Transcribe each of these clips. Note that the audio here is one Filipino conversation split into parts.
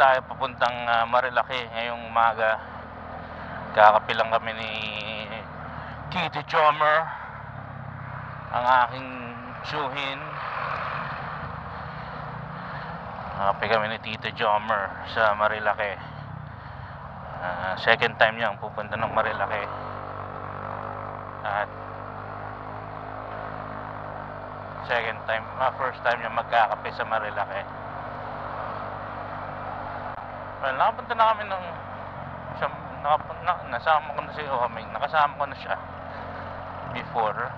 tayo papuntang Marilaki ngayong umaga. Kakape lang kami ni Tito Jomer, ang aking tsuhin. Kakape kami ni Tito Jomer sa Marilaki. Second time niyang pupunta ng Marilaki. At first time niya magkakape sa Marilaki. Well, nakapunta na kami ng nasama ko na si Oming, nakasama ko na siya before.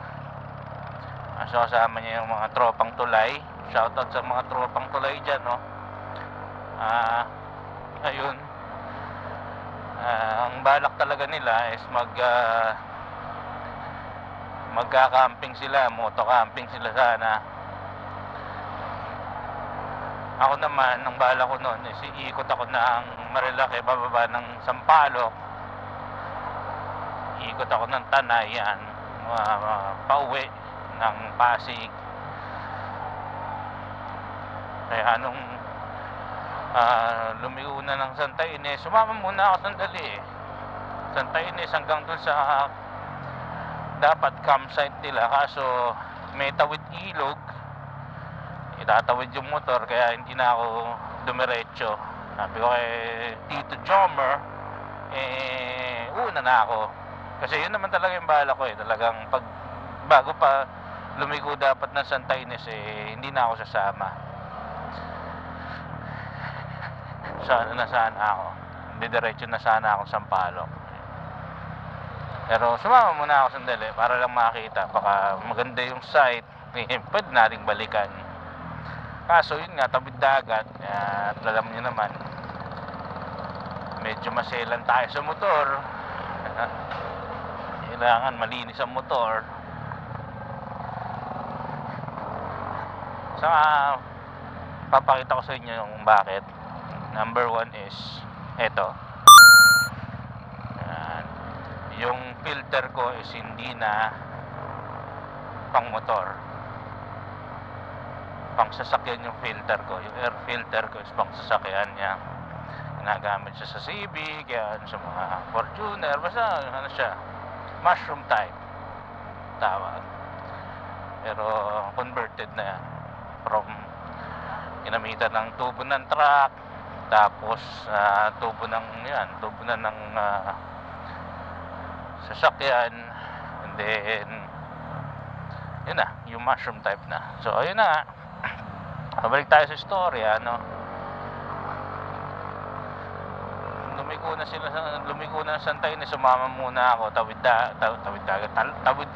So kasama niya yung mga tropang tulay. Shoutout sa mga tropang tulay dyan, no? Ayun, ang balak talaga nila is magka-camping sila, moto-camping sila sana. Ako naman, ang balak ko noon is iikot ako ng Marilaki, bababa ng Sampaloc, iikot ako ng Tanay, yan, pauwi ng Pasig. Kaya nung lumigo na ng Santa Ines, sumama muna ako sandali. Santa Ines hanggang dun sa dapat campsite nila, kaso may tawid ilog, itatawid yung motor, kaya hindi na ako dumiretso. Sabi ko kay Tito Jomer, una na ako, kasi yun naman talaga yung bala ko, talagang bago pa lumigo dapat ng Santa Ines, hindi na ako sasama. Sana ako, hindi diretso na sana ako Sampaloc. Pero sumama muna ako sandali para lang makita, baka maganda yung site, pwede nating balikan. Kaso yun nga, tabid dagat, at alam nyo naman, medyo maselan tayo sa motor. Kailangan malinis ang motor. Saka papakita ko sa inyo yung bakit. Number 1 is eto, yung filter ko is hindi na pang motor, pang sasakyan yung filter ko. Yung air filter ko is pang sasakyan niya. Ginagamit siya sa Civic, yan, sa mga Fortuner, basta ano siya, mushroom type tawag. Pero converted na yan from ginamitan ng tubo ng truck, tapos tubo ng sasakyan, and then yun na, yung mushroom type na. So ayun na nga, balik tayo sa storya, no? Lumigo na sa Santa Ines, sumama muna ako, tawid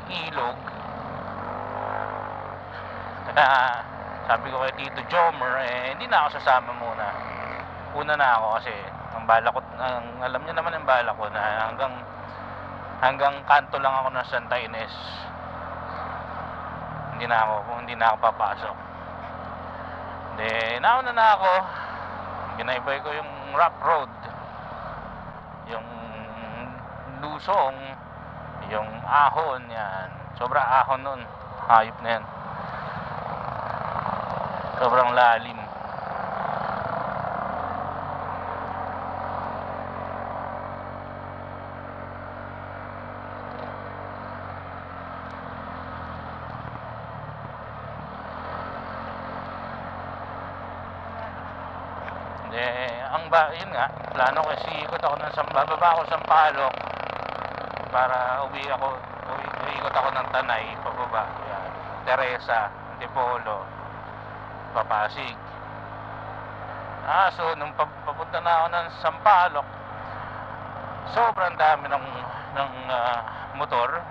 ilog. Sabi ko kay Tito Jomer, hindi na ako sasama muna. Una na ako kasi alam niyo naman yung bala ko na hanggang kanto lang ako ng Santa Ines. Hindi na ako papasok. Then nauna na ako, ginaybay ko yung rock road, yung lusong, yung ahon, yan. Sobra ahon nun, hayop na yan, sobrang lalim. Yun nga, plano ko ikot ako bababa ako sa Sampaloc para uikot ako ng Tanay pababa, yan, Teresa, Antipolo, Papasig. So nung papunta na ako ng Sampaloc, sobrang dami ng motor.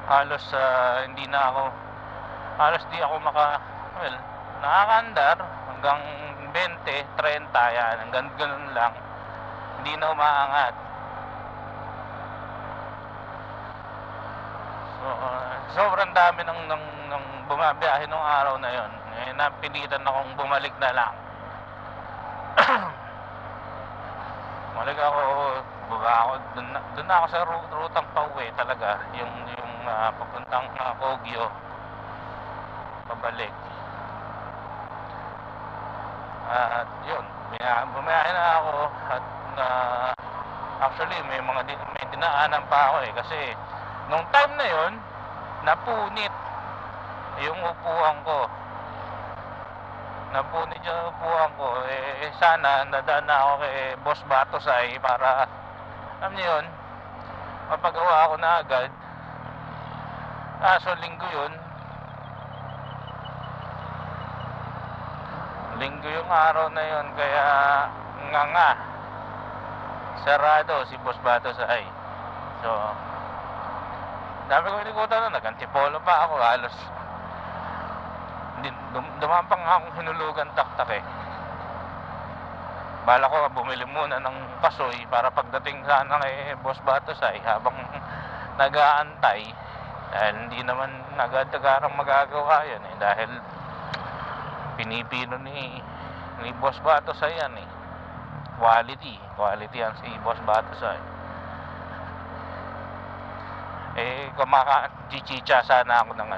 Halos di ako nakakaandar hanggang 20, 30, yan, hanggang ganun lang, hindi na umaangat. So sobrang dami ng bumabiyahe nung araw na yon. Napilitan akong bumalik na lang. Bumalik ako, baba ako, dun ako sa rutang pauwi talaga, yung papuntang Baguio pabalik. At yun, bumiyahe na ako at actually may dinaanan pa ako kasi nung time na yun napunit yung upuan ko. Napunit yung upuan ko. Sana nadaan na ako kay Boss Batosay para alam niyo yun, mapagawa ako na agad. So linggo yung araw na yun, kaya nga sarado si Boss Batosay. So dami ko inikutan na, nag-antipolo pa ako, halos dumampang akong hinulugan taktak Bala ko bumili muna ng pasoy para pagdating sana kay Boss Batosay habang nag-aantay, dahil hindi naman agad-agarang magagawa yan dahil pinipino ni Boss Batosay yan quality yan si Boss Batosay. Kumaka-chichicha sana ako ng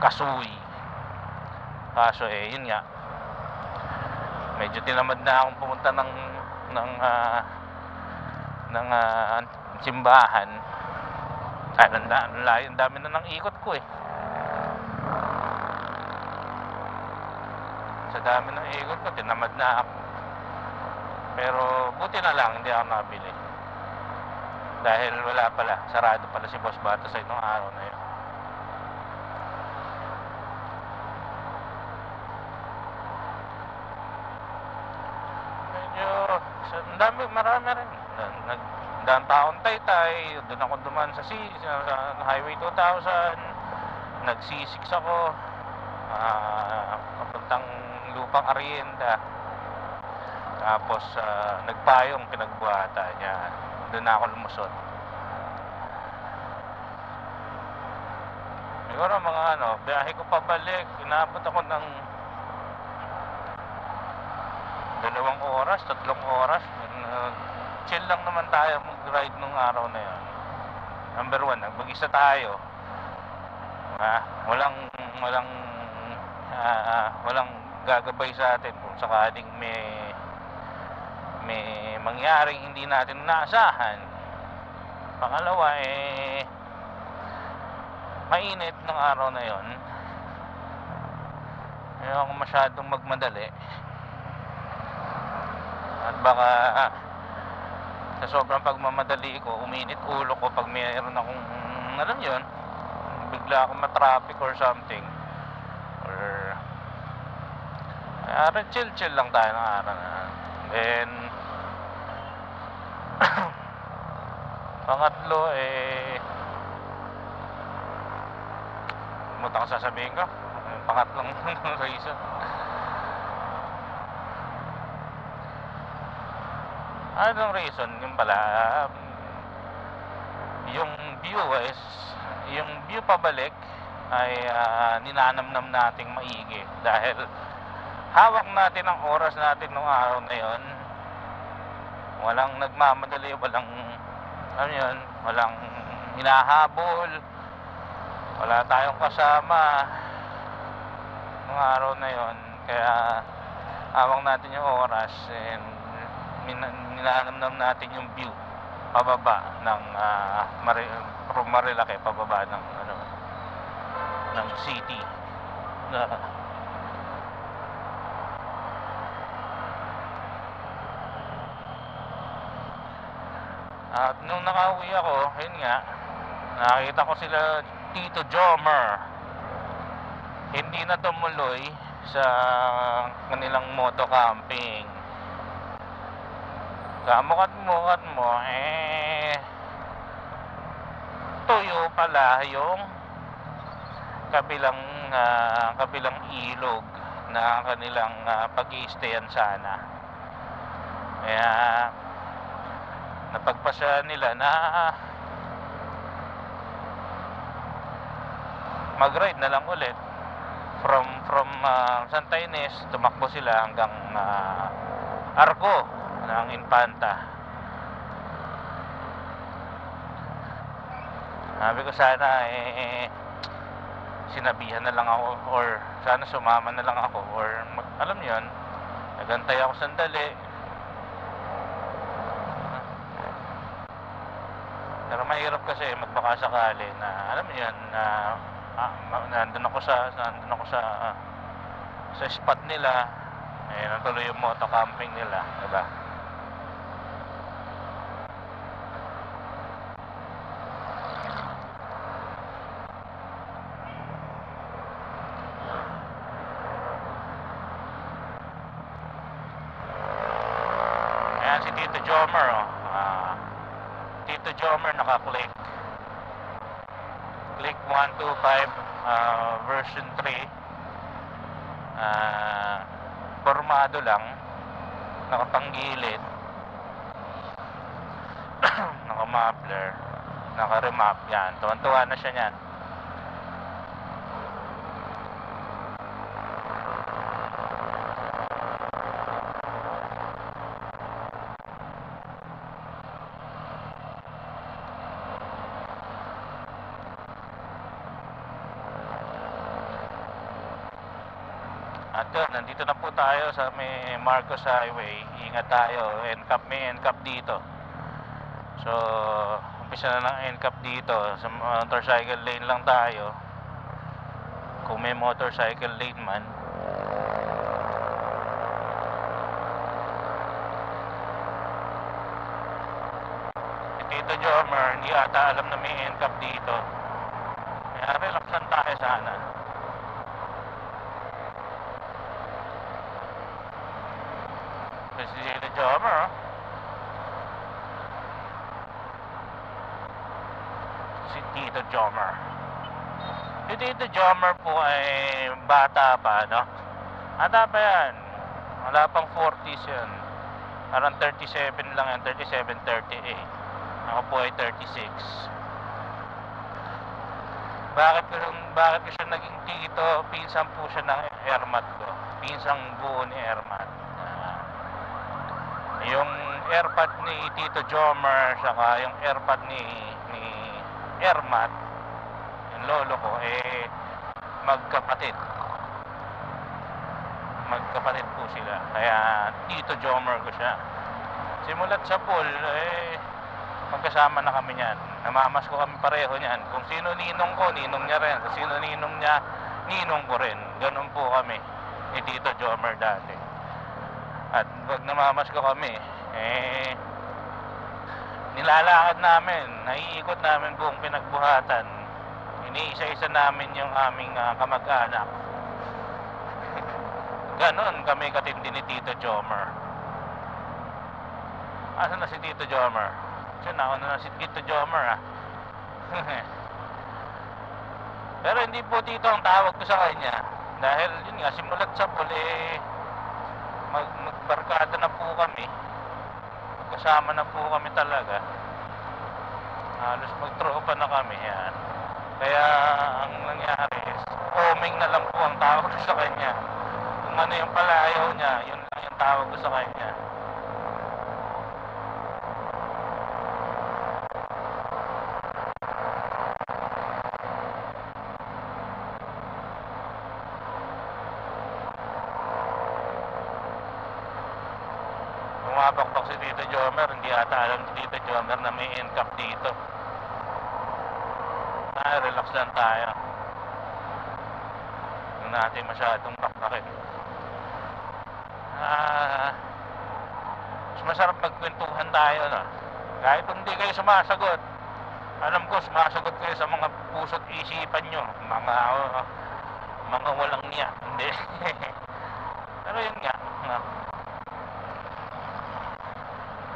kasuy, kaso yun nga, medyo tinamad na akong pumunta ng simbahan. Ang dami na ng ikot ko sa dami ng ikot ko, tinamad na ako. Pero buti na lang hindi ako nabili dahil wala pala, sarado pala si Boss Batosay nung araw na yun. Medyo marami rin nagdaang Taytay, doon ako duman sa Highway 2000, nagsisiks ako papuntang Lupang Arienda, tapos nagpayong pinagbuhatan niya, doon na ako lumusot. Siguro mga biyahe ko pabalik, inabot ako ng 2 oras, 3 oras. Chill lang naman tayo mag-ride nung araw na yun. Number 1, nagbag-isa tayo. Walang gagabay sa atin kung sakaling may mangyaring hindi natin naasahan. Pangalawa, mainit ng araw na yon. Ayoko masyadong magmadali at baka sa sobrang pagmamadali ko, uminit ulo ko pag mayroon akong alam yun, bigla akong matraffic or something, or chill lang tayo ng araw na. Then pangatlo, muta ko sasabihin ko pangatlong reason. Anong reason? Yung pala, yung view pabalik ay ninanamnam nating maigi dahil hawak natin ang oras natin nung araw na yon. Walang nagmamadali, walang hinahabol, wala tayong kasama nung araw na yon, kaya hawak natin yung oras and nilanamnam natin yung view pababa ng from Marilake, pababa ng city. At nung nakauwi ako, yun nga, nakita ko sila Tito Jomer. Hindi na tumuloy sa kanilang moto camping. Kamukat-mukat mo, tuyo pala yung kabilang ilog na kanilang pag-i-stayan sana. Kaya napagpasya nila na mag-ride na lang ulit from Santa Ynez. Tumakbo sila hanggang Arco ng Infanta. Sabi ko sana sinabihan na lang ako, or sana sumama na lang ako, or alam niyo yun, nagantay ako sandali. Pero mahirap kasi magbaka sakali na alam niyo yun, na nandun ako sa spot nila, natuloy yung moto camping nila, diba? Ayan si Tito Jomer, Tito Jomer naka-click 125 version 3, formado lang, nakapanggilid, naka-muffler, naka-remap. Yan, tuwan-tuwa na siya niyan. At yun, nandito na po tayo sa may Marcos Highway. Ingat tayo, may NCAP dito. So, umpisa na ng NCAP dito. Sa motorcycle lane lang tayo, kung may motorcycle lane man. Si Tito Jomer, hindi ata alam na may NCAP dito. Kaya relaxan tayo sana. Si Tito Jomer, si Tito Jomer. Si Tito Jomer po ay bata pa, no? Bata pa yan. Wala pang 40s yan. Parang 37 lang yan, 37, 38. Ako po ay 36. Bakit ko siya naging tito? Pinsan po siya ng Ermat ko. Pinsang buo ni Ermat. Yung airpad ni Tito Jomer saka yung airpad ni Ermat, yung lolo ko, magkapatid po sila, kaya Tito Jomer ko siya. Simulat sa pool, magkasama na kami niyan, namamas ko kami pareho niyan. Kung sino ninong ko, ninong niya rin. Kung sino ninong niya, ninong ko rin. Ganun po kami ni Tito Jomer dati. At pag namamas ko kami, nilalakad namin, naiikot namin buong pinagbuhatan. Iniisa-isa namin yung aming kamag-anak. Ganon kami katindi ni Tito Jomer. Asan na si Tito Jomer? Siya na si Tito Jomer, Pero hindi po Tito ang tawag ko sa kanya. Dahil yun nga, simulat sa pool, magbarkada na po kami, magkasama na po kami talaga, halos magtropa na kami yan. Kaya ang nangyari is Oming na lang po ang tawag ko sa kanya. Kung ano yung palayaw niya, yun lang yung tawag ko sa kanya. Bumabakbak si Tito Jomer, hindi ata alam si Tito Jomer na may NCAP dito. Relax lang tayo. Huwag natin masyadong bakbakin. Mas masarap magkwentuhan tayo, no? Kahit hindi kayo sumasagot, alam ko sumasagot kayo sa mga puso't isipan nyo, mga walang niya. Hindi. Pero yun nga, no?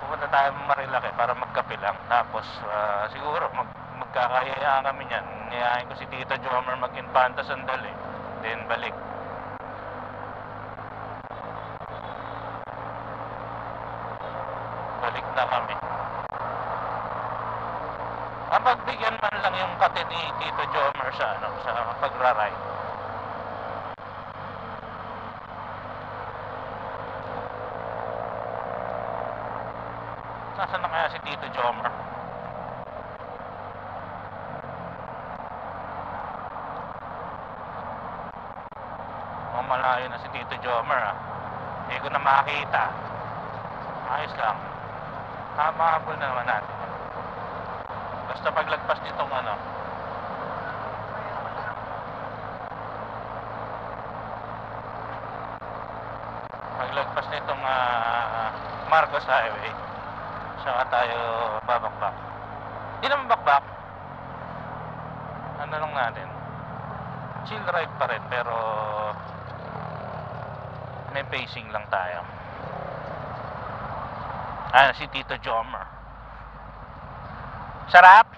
Pupunta tayo Marilaki para magkape lang. Tapos siguro magkakayayaan kami niyan. Niyayain ko si Tito Jomer mag-Infanta sandali, then balik. Balik na kami. Pagbigyan man lang yung kate ni Tito Jomer sa pagra-ride. Nasaan na kaya si Tito Jomer? mukhang malayo na si Tito Jomer ah. Hindi ko na makakita. Ayos lang. Mahabol na naman natin. Basta paglagpas nitong ano, paglagpas nitong Marcos Highway, saka tayo babakbak. Hindi naman bakbak. Ano lang natin, chill ride pa rin, pero may pacing lang tayo. Si Tito Jomer. Sarap.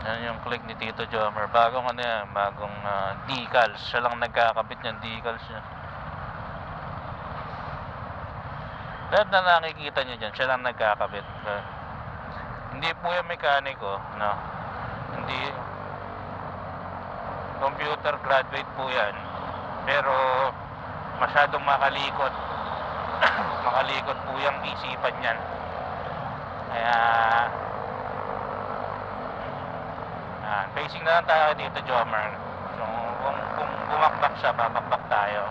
Yan yung click ni Tito Jomer. Bagong ano yan, bagong decals. Siya lang nagkakabit niyan, decals niya. Lahat na nakikita niyo dyan, siya lang nagkakabit. Hindi po yung mekaniko, no? Hindi. Computer graduate po yan. Pero masyadong makalikot. Makalikot po yung isipan niyan. Kaya facing na lang tayo dito, Jomer. So, kung bumakbak siya, babakbak tayo.